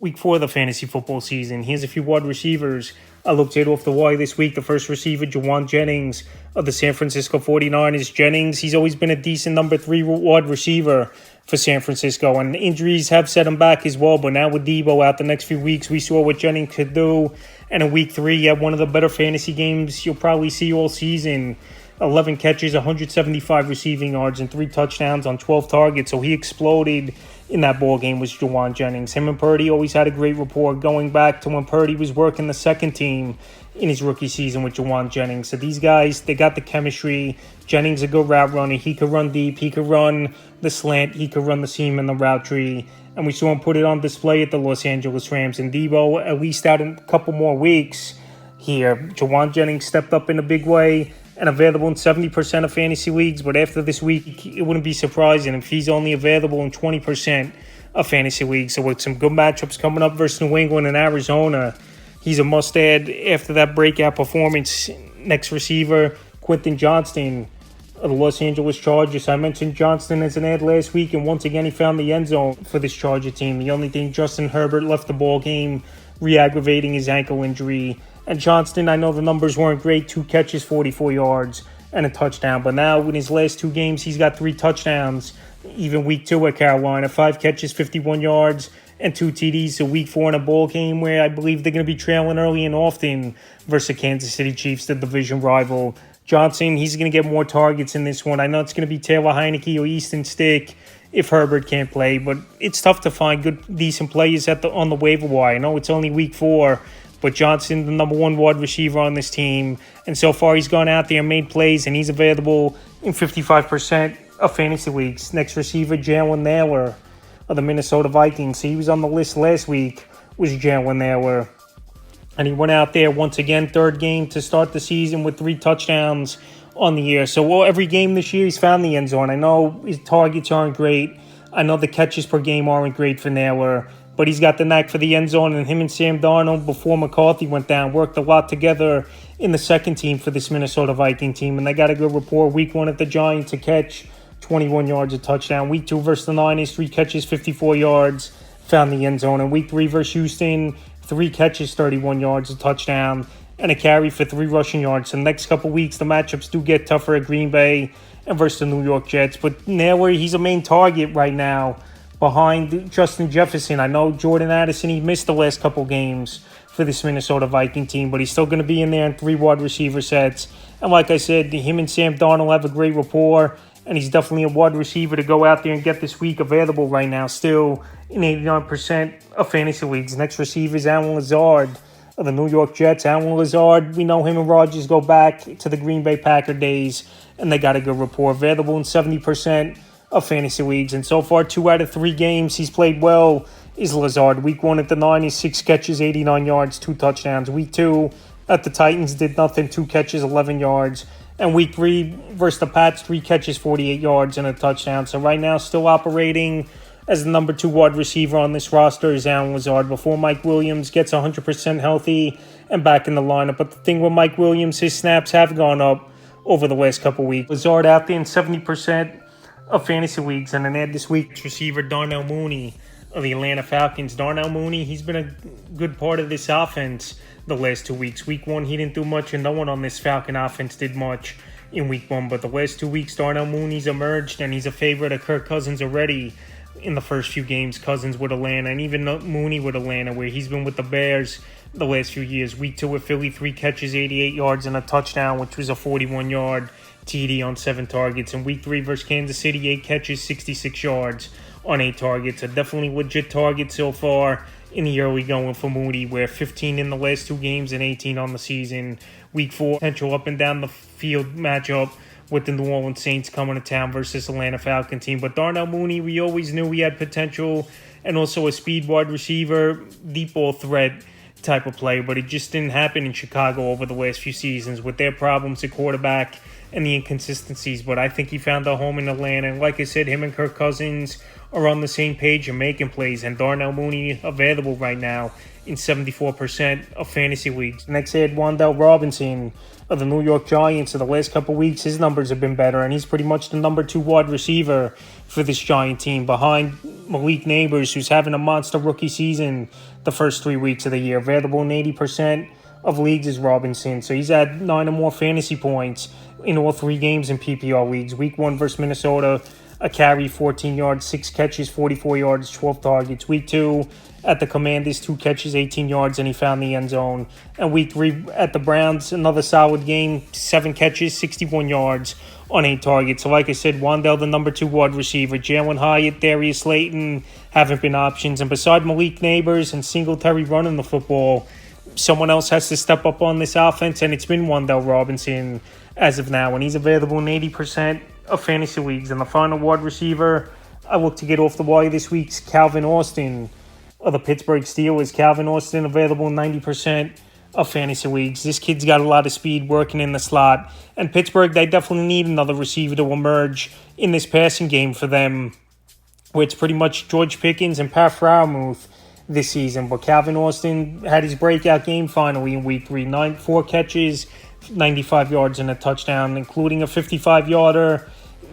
Week 4 of the fantasy football season. Here's a few wide receivers I looked at off the wire this week. The first receiver, Jauan Jennings of the San Francisco 49ers. Jennings, he's always been a decent number 3 wide receiver for San Francisco, and injuries have set him back as well. But now with Debo out the next few weeks, we saw what Jennings could do. And in week 3, he had one of the better fantasy games you'll probably see all season. 11 catches, 175 receiving yards, and 3 touchdowns on 12 targets. So he exploded in that ball game was Jauan Jennings. Him and Purdy always had a great rapport going back to when Purdy was working the second team in his rookie season with Jauan Jennings. So these guys, they got the chemistry. Jennings a good route runner. He could run deep. He could run the slant. He could run the seam and the route tree. And we saw him put it on display at the Los Angeles Rams. And Debo, at least out in a couple more weeks here, Jauan Jennings stepped up in a big way and available in 70% of fantasy leagues. But after this week, it wouldn't be surprising if he's only available in 20% of fantasy leagues. So with some good matchups coming up versus New England and Arizona, he's a must-add after that breakout performance. Next receiver, Quentin Johnston of the Los Angeles Chargers. I mentioned Johnston as an ad last week, and once again he found the end zone for this Charger team. The only thing, Justin Herbert left the ball game, re-aggravating his ankle injury. And Johnston, I know the numbers weren't great, 2 catches, 44 yards, and a touchdown. But now in his last 2 games, he's got 3 touchdowns. Even week 2 at Carolina, 5 catches, 51 yards, and 2 TDs. So week 4 in a bowl game where I believe they're going to be trailing early and often versus the Kansas City Chiefs, the division rival. Johnson, he's going to get more targets in this one. I know it's going to be Taylor Heineke or Easton Stick if Herbert can't play, but it's tough to find good, decent players on the waiver wire. I know it's only week 4, but Johnson, the number 1 wide receiver on this team, and so far he's gone out there and made plays, and he's available in 55% of fantasy leagues. Next receiver, Jalen Nailor of the Minnesota Vikings. He was on the list last week, was Jalen Nailor. And he went out there once again, 3rd game to start the season with 3 touchdowns on the year. So every game this year he's found the end zone. I know his targets aren't great. I know the catches per game aren't great for Nailor. But he's got the knack for the end zone, and him and Sam Darnold, before McCarthy went down, worked a lot together in the second team for this Minnesota Viking team, and they got a good rapport. Week 1 at the Giants, a catch, 21 yards, a touchdown. Week 2 versus the Niners, 3 catches, 54 yards, found the end zone. And week 3 versus Houston, 3 catches, 31 yards, a touchdown, and a carry for 3 rushing yards. So the next couple weeks, the matchups do get tougher at Green Bay and versus the New York Jets. But Nailor, he's a main target right now behind Justin Jefferson. I know Jordan Addison, he missed the last couple games for this Minnesota Viking team, but he's still going to be in there in 3 wide receiver sets. And like I said, him and Sam Darnold have a great rapport, and he's definitely a wide receiver to go out there and get this week, available right now still in 89% of fantasy leagues. Next receiver is Alan Lazard of the New York Jets. Alan Lazard, we know him and Rodgers go back to the Green Bay Packer days, and they got a good rapport. Available in 70% of fantasy leagues, and so far 2 out of 3 games he's played well is Lazard. Week 1 at the Niners, 6 catches, 89 yards, 2 touchdowns. Week 2 at the Titans, did nothing, 2 catches, 11 yards. And week 3 versus the Pats, 3 catches, 48 yards, and a touchdown. So right now, still operating as the number 2 wide receiver on this roster is Alan Lazard, before Mike Williams gets 100% healthy and back in the lineup. But the thing with Mike Williams, his snaps have gone up over the last couple weeks. Lazard out there in 70% of fantasy leagues. And then add this week's receiver, Darnell Mooney of the Atlanta Falcons. Darnell Mooney, he's been a good part of this offense the last 2 weeks. Week 1, he didn't do much, and no one on this Falcon offense did much in week 1. But the last 2 weeks, Darnell Mooney's emerged, and he's a favorite of Kirk Cousins already in the first few games. Cousins with Atlanta, and even Mooney with Atlanta, where he's been with the Bears the last few years. Week 2 with Philly, 3 catches, 88 yards, and a touchdown, which was a 41-yard TD on 7 targets. In week 3 versus Kansas City, 8 catches, 66 yards on 8 targets. A definitely legit target so far in the early going for Mooney, where 15 in the last 2 games and 18 on the season. Week 4, potential up and down the field matchup with the New Orleans Saints coming to town versus Atlanta Falcon team. But Darnell Mooney, we always knew he had potential, and also a speed wide receiver, deep ball threat type of play, but it just didn't happen in Chicago over the last few seasons with their problems at quarterback and the inconsistencies. But I think he found a home in Atlanta, and like I said, him and Kirk Cousins are on the same page and making plays, and Darnell Mooney available right now in 74% of fantasy leagues. Next, I had Wan'Dale Robinson of the New York Giants. So the last couple weeks, his numbers have been better, and he's pretty much the number 2 wide receiver for this Giant team, behind Malik Neighbors, who's having a monster rookie season the first 3 weeks of the year. Available in 80% of leagues is Robinson. So he's had 9 or more fantasy points in all 3 games in PPR leagues. Week 1 versus Minnesota, a carry, 14 yards, 6 catches, 44 yards, 12 targets. Week 2 at the Commanders, 2 catches, 18 yards, and he found the end zone. And week 3 at the Browns, another solid game, 7 catches, 61 yards on 8 targets. So like I said, Wan'Dale, the number 2 wide receiver. Jalen Hyatt, Darius Slayton haven't been options. And beside Malik Neighbors and Singletary running the football, someone else has to step up on this offense, and it's been Wan'Dale Robinson as of now. And he's available in 80% of fantasy leagues. And the final wide receiver I look to get off the wire this week's Calvin Austin of the Pittsburgh Steelers. Calvin Austin available in 90% of fantasy leagues. This kid's got a lot of speed working in the slot. And Pittsburgh, they definitely need another receiver to emerge in this passing game for them, where it's pretty much George Pickens and Pat Freiermuth this season. But Calvin Austin had his breakout game finally in week 3. 4 catches, 95 yards and a touchdown, including a 55-yarder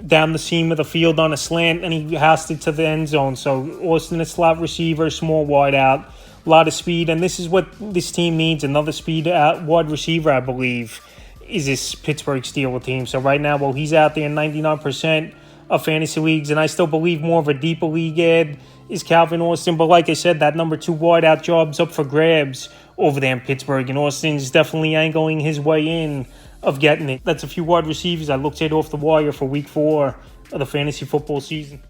down the seam of the field on a slant, and he passed it to the end zone. So Austin, a slot receiver, small wide out, a lot of speed, and this is what this team needs, another speed wide receiver, I believe, is this Pittsburgh Steelers team. So right now, well, he's out there in 99% of fantasy leagues, and I still believe more of a deeper league ad is Calvin Austin. But like I said, that number 2 wide out job's up for grabs over there in Pittsburgh, and Austin's definitely angling his way in of getting it. That's a few wide receivers I looked at off the wire for week 4 of the fantasy football season.